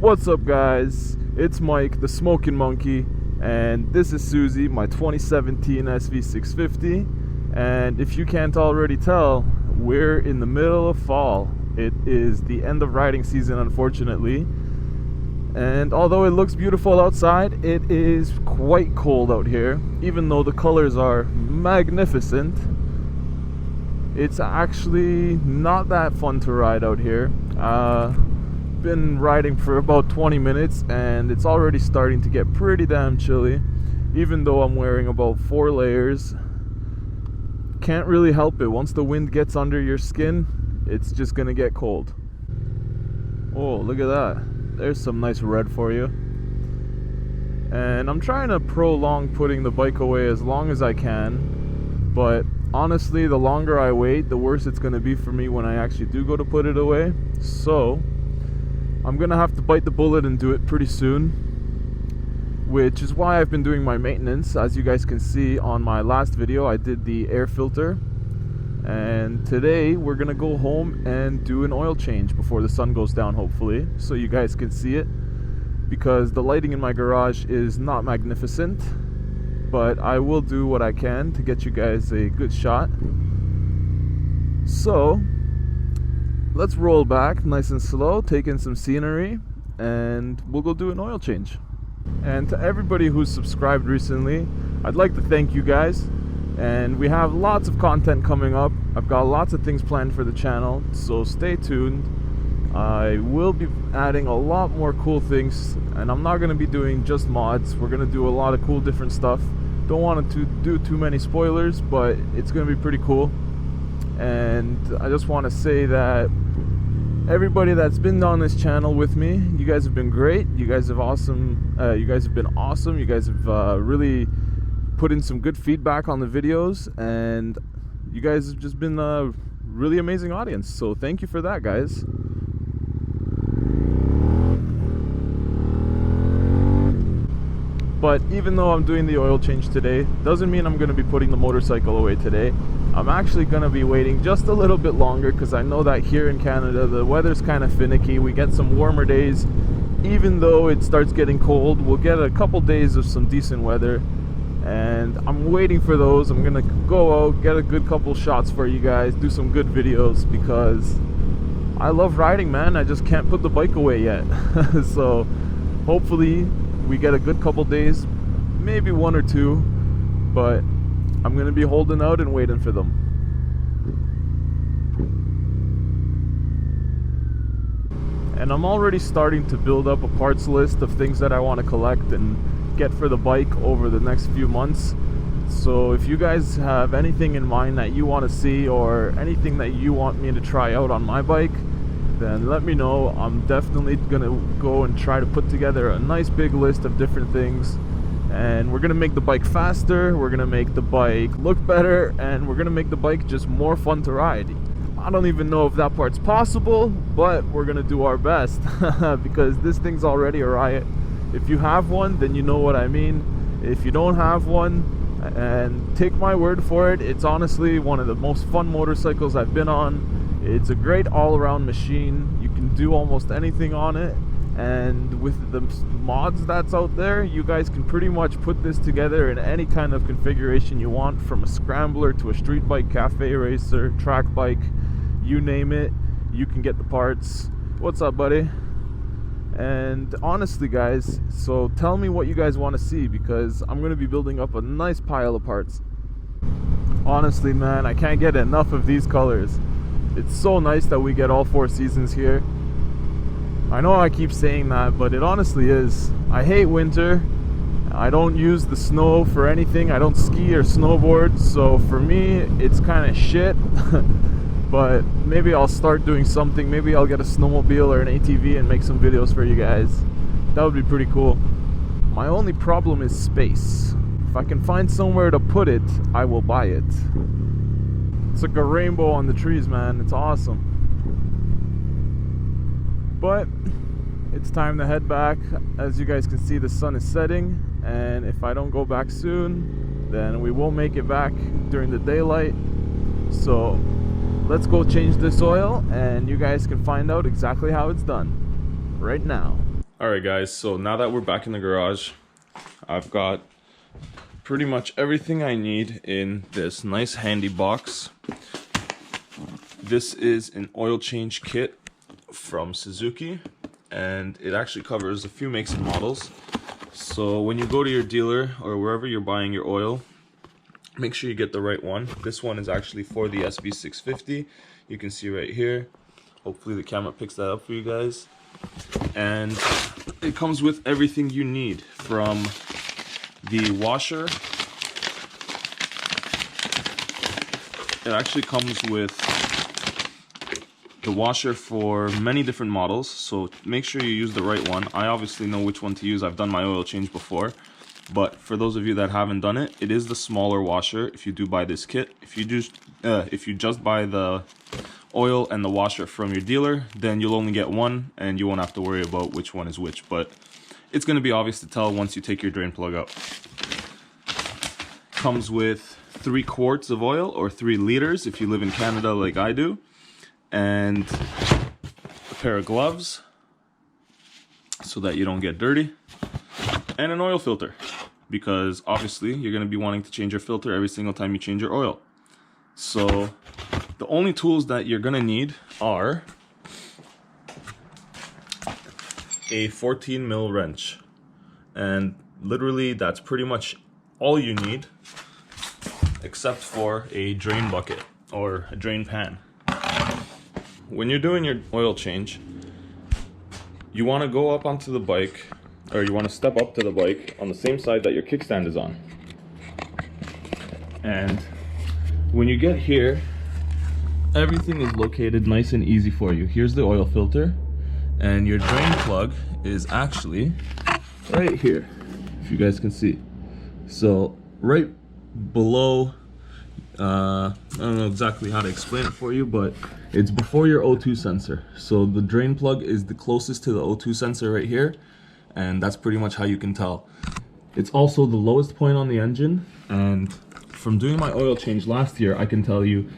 What's up, guys? It's Mike, the Smokin Monkey, and this is Susie, my 2017 SV650. And if you can't already tell, we're in the middle of fall. It is the end of riding season, unfortunately. And although it looks beautiful outside, it is quite cold out here. Even though the colors are magnificent, it's actually not that fun to ride out here. Been riding for about 20 minutes and it's already starting to get pretty damn chilly, even though I'm wearing about 4 layers. Can't really help it. Once the wind gets under your skin, it's just gonna get cold. Oh, look at that. There's some nice red for you. And I'm trying to prolong putting the bike away as long as I can, but honestly, the longer I wait, the worse it's gonna be for me when I actually do go to put it away. So I'm gonna have to bite the bullet and do it pretty soon, which is why I've been doing my maintenance. As you guys can see on my last video, I did the air filter, and today we're gonna go home and do an oil change before the sun goes down, hopefully, so you guys can see it, because the lighting in my garage is not magnificent, but I will do what I can to get you guys a good shot. So let's roll back nice and slow, take in some scenery, and we'll go do an oil change. And to everybody who's subscribed recently, I'd like to thank you guys. And we have lots of content coming up. I've got lots of things planned for the channel, so stay tuned. I will be adding a lot more cool things, and I'm not going to be doing just mods. We're going to do a lot of cool different stuff. Don't want to do too many spoilers, but it's going to be pretty cool. And I just want to say that everybody that's been on this channel with me, you guys have been great. You guys have awesome. You guys have been awesome. You guys have really put in some good feedback on the videos, and you guys have just been a really amazing audience. So thank you for that, guys. But even though I'm doing the oil change today, doesn't mean I'm going to be putting the motorcycle away today. I'm actually going to be waiting just a little bit longer, because I know that here in Canada the weather's kind of finicky. We get some warmer days. Even though it starts getting cold, we'll get a couple days of some decent weather, and I'm waiting for those. I'm going to go out, get a good couple shots for you guys, do some good videos, because I love riding, man. I just can't put the bike away yet. So hopefully we get a good couple days, maybe 1 or 2, but I'm going to be holding out and waiting for them. And I'm already starting to build up a parts list of things that I want to collect and get for the bike over the next few months. So if you guys have anything in mind that you want to see, or anything that you want me to try out on my bike, then let me know. I'm definitely gonna go and try to put together a nice big list of different things, and we're gonna make the bike faster, we're gonna make the bike look better, and we're gonna make the bike just more fun to ride. I don't even know if that part's possible, but we're gonna do our best because this thing's already a riot. If you have one, then you know what I mean. If you don't have one, and take my word for it, it's honestly one of the most fun motorcycles I've been on. It's a great all-around machine. You can do almost anything on it, and with the mods that's out there, you guys can pretty much put this together in any kind of configuration you want, from a scrambler to a street bike, cafe racer, track bike, you name it, you can get the parts. What's up, buddy? And honestly, guys, so tell me what you guys want to see, because I'm going to be building up a nice pile of parts. Honestly, man, I can't get enough of these colors. It's so nice that we get all 4 seasons here. I know I keep saying that, but it honestly is. I hate winter. I don't use the snow for anything. I don't ski or snowboard, so for me it's kind of shit. But maybe I'll start doing something. Maybe I'll get a snowmobile or an ATV and make some videos for you guys. That would be pretty cool. My only problem is space. If I can find somewhere to put it, I will buy it. It's like a rainbow on the trees, man. It's awesome. But it's time to head back. As you guys can see, the sun is setting, and if I don't go back soon, then we won't make it back during the daylight. So let's go change this oil, and you guys can find out exactly how it's done right now. Alright guys, so now that we're back in the garage, I've got pretty much everything I need in this nice handy box. This is an oil change kit from Suzuki, and it actually covers a few makes and models. So when you go to your dealer or wherever you're buying your oil, make sure you get the right one. This one is actually for the SV650. You can see right here. Hopefully the camera picks that up for you guys. And it comes with everything you need, from the washer. It actually comes with the washer for many different models, so make sure you use the right one. I obviously know which one to use. I've done my oil change before, but for those of you that haven't done it, it is the smaller washer if you do buy this kit. If you just buy the oil and the washer from your dealer, then you'll only get one and you won't have to worry about which one is which, but it's going to be obvious to tell once you take your drain plug out. Comes with 3 quarts of oil, or 3 liters if you live in Canada like I do, and a pair of gloves so that you don't get dirty, and an oil filter, because obviously you're going to be wanting to change your filter every single time you change your oil. So the only tools that you're gonna need are a 14 mil wrench, and literally that's pretty much all you need, except for a drain bucket or a drain pan. When you're doing your oil change, you want to go up onto the bike, or you want to step up to the bike on the same side that your kickstand is on. And when you get here, everything is located nice and easy for you. Here's the oil filter, and your drain plug is actually right here, if you guys can see. So right below, I don't know exactly how to explain it for you, but it's before your O2 sensor. So the drain plug is the closest to the O2 sensor right here, and that's pretty much how you can tell. It's also the lowest point on the engine, and from doing my oil change last year, I can tell you,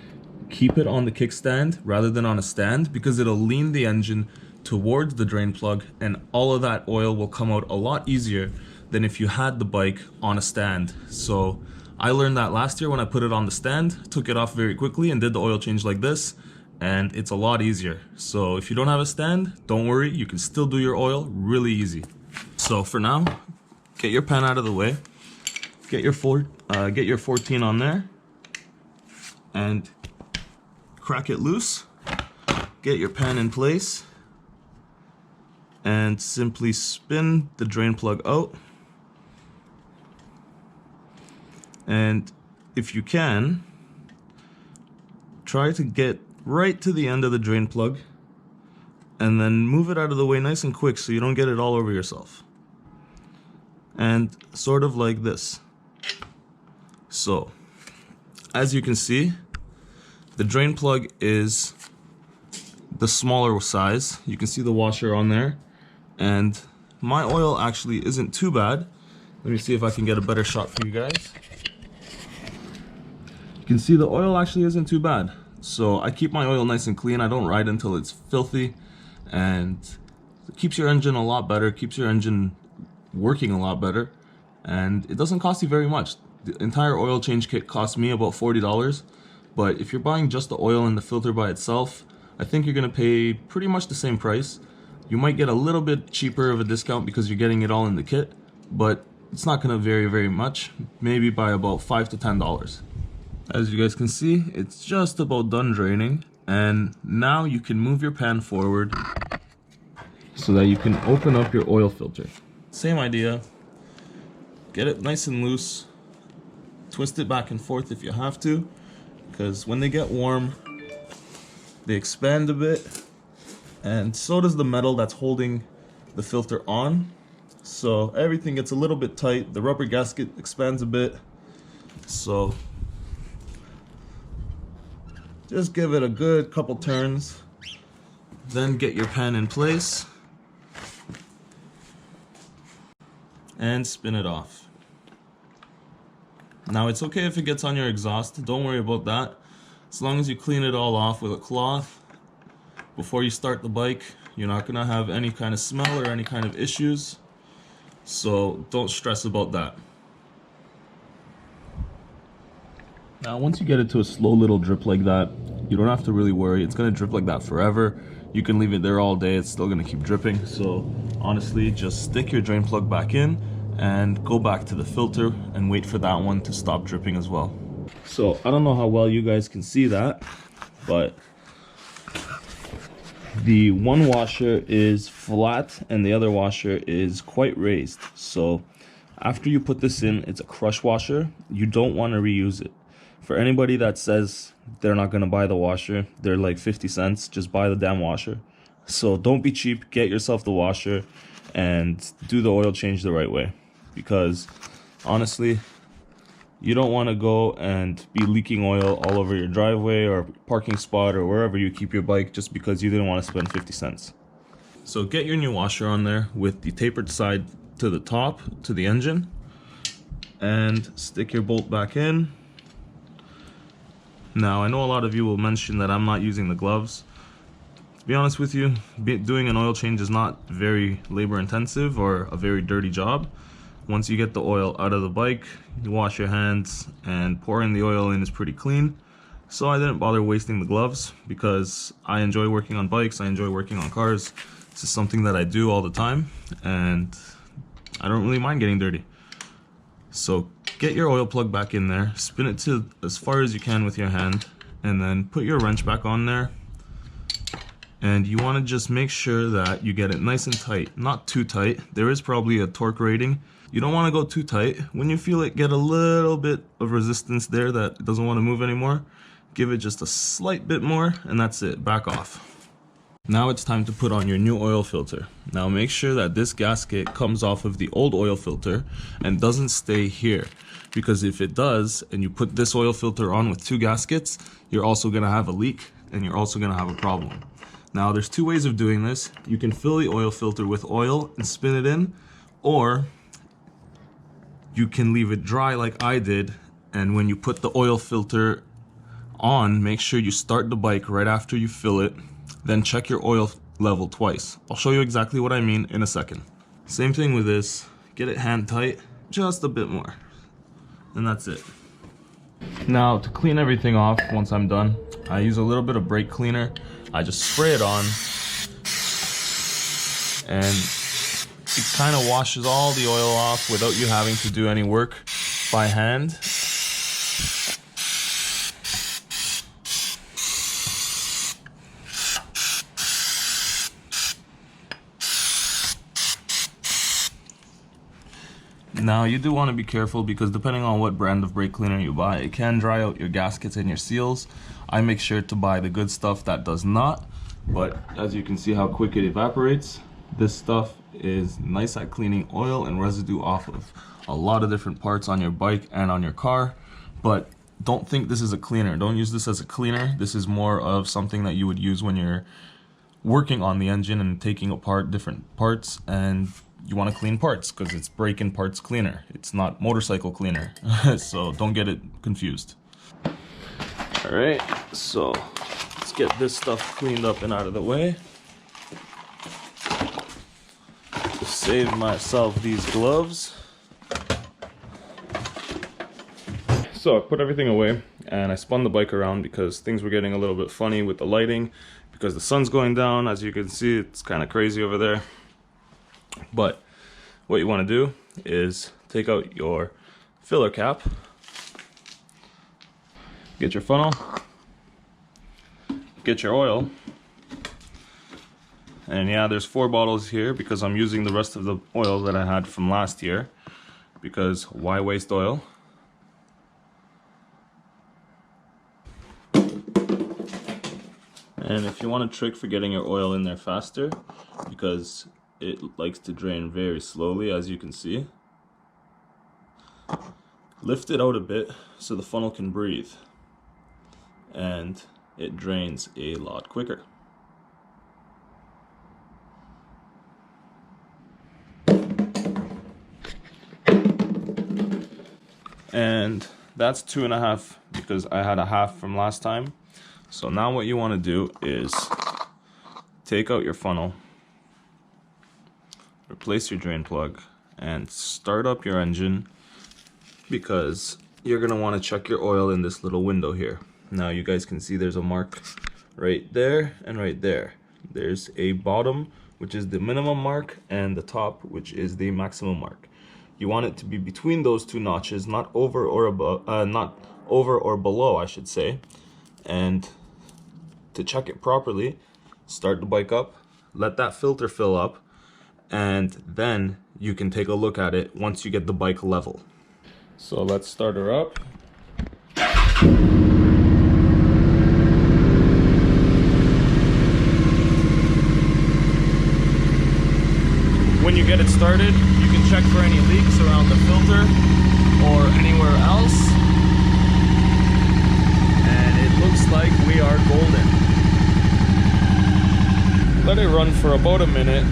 keep it on the kickstand rather than on a stand, because it'll lean the engine towards the drain plug, and all of that oil will come out a lot easier than if you had the bike on a stand. So I learned that last year when I put it on the stand, took it off very quickly and did the oil change like this, and it's a lot easier. So if you don't have a stand, don't worry, you can still do your oil really easy. So for now, get your pan out of the way, get your 14 on there, and crack it loose. Get your pan in place and simply spin the drain plug out. And if you can, try to get right to the end of the drain plug and then move it out of the way nice and quick so you don't get it all over yourself. And sort of like this. So, as you can see, the drain plug is the smaller size. You can see the washer on there, and my oil actually isn't too bad. Let me see if I can get a better shot for you guys. You can see the oil actually isn't too bad. So I keep my oil nice and clean. I don't ride until it's filthy, and it keeps your engine a lot better, keeps your engine working a lot better, and it doesn't cost you very much. The entire oil change kit cost me about $40, but if you're buying just the oil and the filter by itself, I think you're going to pay pretty much the same price. You might get a little bit cheaper of a discount because you're getting it all in the kit, but it's not going to vary very much, maybe by about $5 to $10. As you guys can see, it's just about done draining, and now you can move your pan forward so that you can open up your oil filter. Same idea, get it nice and loose, twist it back and forth if you have to, because when they get warm, they expand a bit, and so does the metal that's holding the filter on. So everything gets a little bit tight, the rubber gasket expands a bit, so just give it a good couple turns, then get your pan in place and spin it off. Now it's okay if it gets on your exhaust, don't worry about that. As long as you clean it all off with a cloth before you start the bike, You're not gonna have any kind of smell or any kind of issues, so don't stress about that. Now once you get it to a slow little drip like that, you don't have to really worry. It's gonna drip like that forever. You can leave it there all day, it's still gonna keep dripping. So honestly, just stick your drain plug back in and go back to the filter and wait for that one to stop dripping as well. So I don't know how well you guys can see that, but the one washer is flat and the other washer is quite raised. So after you put this in, it's a crush washer. You don't want to reuse it. For anybody that says they're not going to buy the washer, they're like 50 cents, just buy the damn washer. So don't be cheap, get yourself the washer and do the oil change the right way. Because honestly, you don't want to go and be leaking oil all over your driveway or parking spot or wherever you keep your bike just because you didn't want to spend 50 cents. So get your new washer on there with the tapered side to the top, to the engine, and stick your bolt back in. Now I know a lot of you will mention that I'm not using the gloves. To be honest with you, doing an oil change is not very labor intensive or a very dirty job. Once you get the oil out of the bike, you wash your hands, and pouring the oil in is pretty clean. So I didn't bother wasting the gloves because I enjoy working on bikes, I enjoy working on cars. This is something that I do all the time, and I don't really mind getting dirty. So get your oil plug back in there, spin it to as far as you can with your hand, and then put your wrench back on there. And you want to just make sure that you get it nice and tight, not too tight. There is probably a torque rating. You don't want to go too tight. When you feel it get a little bit of resistance there that it doesn't want to move anymore, give it just a slight bit more, and that's it, back off. Now it's time to put on your new oil filter. Now make sure that this gasket comes off of the old oil filter and doesn't stay here. Because if it does, and you put this oil filter on with two gaskets, you're also gonna have a leak, and you're also gonna have a problem. Now there's two ways of doing this. You can fill the oil filter with oil and spin it in, or you can leave it dry like I did, and when you put the oil filter on, make sure you start the bike right after you fill it, then check your oil level twice. I'll show you exactly what I mean in a second. Same thing with this, get it hand tight, just a bit more, and that's it. Now to clean everything off once I'm done, I use a little bit of brake cleaner. I just spray it on, and it kind of washes all the oil off without you having to do any work by hand. Now you do want to be careful because depending on what brand of brake cleaner you buy, it can dry out your gaskets and your seals. I make sure to buy the good stuff that does not, but as you can see how quick it evaporates, this stuff is nice at cleaning oil and residue off of a lot of different parts on your bike and on your car. But don't think this is a cleaner. Don't use this as a cleaner. This is more of something that you would use when you're working on the engine and taking apart different parts, and you want to clean parts because it's brake and parts cleaner. It's not motorcycle cleaner. So don't get it confused. All right, so let's get this stuff cleaned up and out of the way. Just save myself these gloves. So I put everything away and I spun the bike around because things were getting a little bit funny with the lighting because the sun's going down. As you can see, it's kind of crazy over there. But what you want to do is take out your filler cap, get your funnel, get your oil, and yeah, there's 4 bottles here because I'm using the rest of the oil that I had from last year, because why waste oil? And if you want a trick for getting your oil in there faster, because it likes to drain very slowly, as you can see, lift it out a bit so the funnel can breathe, and it drains a lot quicker. And that's 2.5 because I had a half from last time. So now what you want to do is take out your funnel, replace your drain plug and start up your engine, because you're gonna want to check your oil in this little window here. Now you guys can see there's a mark right there and right there. There's a bottom, which is the minimum mark, and the top, which is the maximum mark. You want it to be between those two notches, not over or above, not over or below, I should say. And to check it properly, start the bike up, let that filter fill up, and then you can take a look at it once you get the bike level. So let's start her up. When you get it started, you can check for any leaks around the filter or anywhere else. And it looks like we are golden. Let it run for about a minute.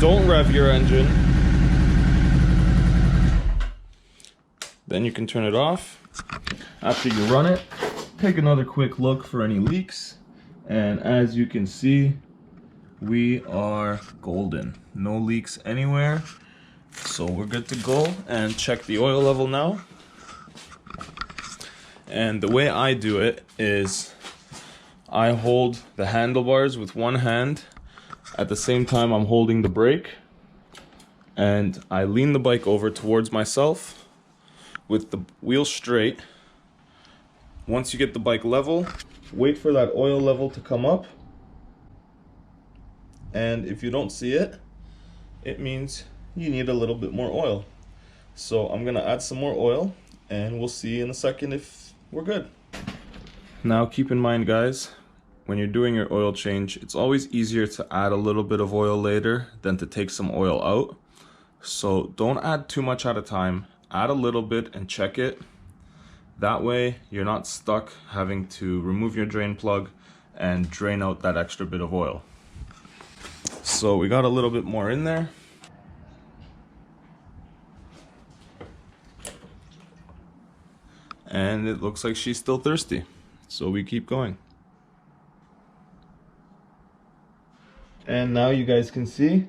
Don't rev your engine. Then you can turn it off. After you run it, take another quick look for any leaks. And as you can see, we are golden. No leaks anywhere. So we're good to go, and check the oil level now. And the way I do it is I hold the handlebars with one hand. At the same time I'm holding the brake. And I lean the bike over towards myself with the wheel straight. Once you get the bike level, wait for that oil level to come up. And if you don't see it, it means you need a little bit more oil. So I'm gonna add some more oil, and we'll see in a second if we're good. Now keep in mind, guys, when you're doing your oil change, it's always easier to add a little bit of oil later than to take some oil out. So don't add too much at a time. Add a little bit and check it. That way you're not stuck having to remove your drain plug and drain out that extra bit of oil. So we got a little bit more in there. And it looks like she's still thirsty. So we keep going. And now you guys can see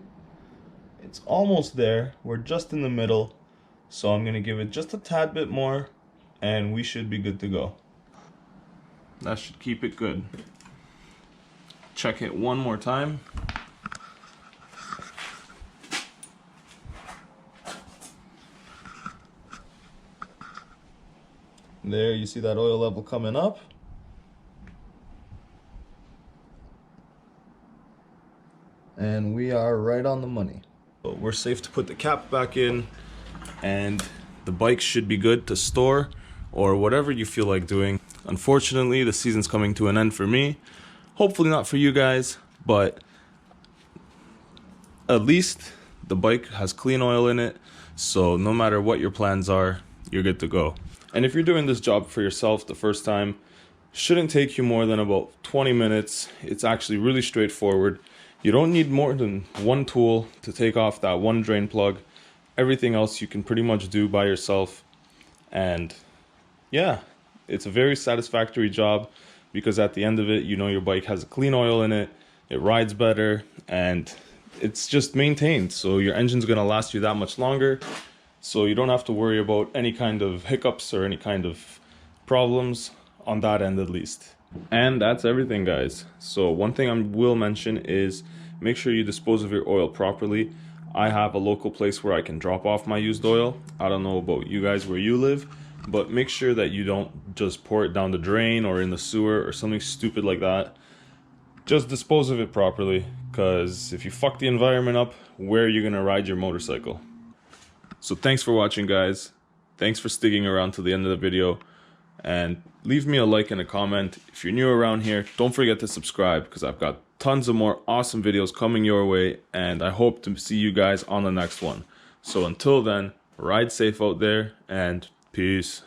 it's almost there. We're just in the middle. So I'm gonna give it just a tad bit more and we should be good to go. That should keep it good. Check it one more time. There, you see that oil level coming up. And we are right on the money. So we're safe to put the cap back in, and the bike should be good to store or whatever you feel like doing. Unfortunately, the season's coming to an end for me. Hopefully not for you guys, but at least the bike has clean oil in it, so no matter what your plans are, you're good to go. And if you're doing this job for yourself the first time, shouldn't take you more than about 20 minutes. It's actually really straightforward. You don't need more than one tool to take off that one drain plug. Everything else you can pretty much do by yourself. And yeah, it's a very satisfactory job, because at the end of it, you know your bike has a clean oil in it, it rides better, and it's just maintained. So your engine's gonna last you that much longer. So you don't have to worry about any kind of hiccups or any kind of problems on that end, at least. And that's everything, guys. So one thing I will mention is make sure you dispose of your oil properly. I have a local place where I can drop off my used oil. I don't know about you guys where you live, but make sure that you don't just pour it down the drain or in the sewer or something stupid like that. Just dispose of it properly, because if you fuck the environment up, where are you gonna ride your motorcycle? So thanks for watching, guys. Thanks for sticking around to the end of the video. And leave me a like and a comment. If you're new around here, don't forget to subscribe, because I've got tons of more awesome videos coming your way. And I hope to see you guys on the next one. So until then, ride safe out there and peace.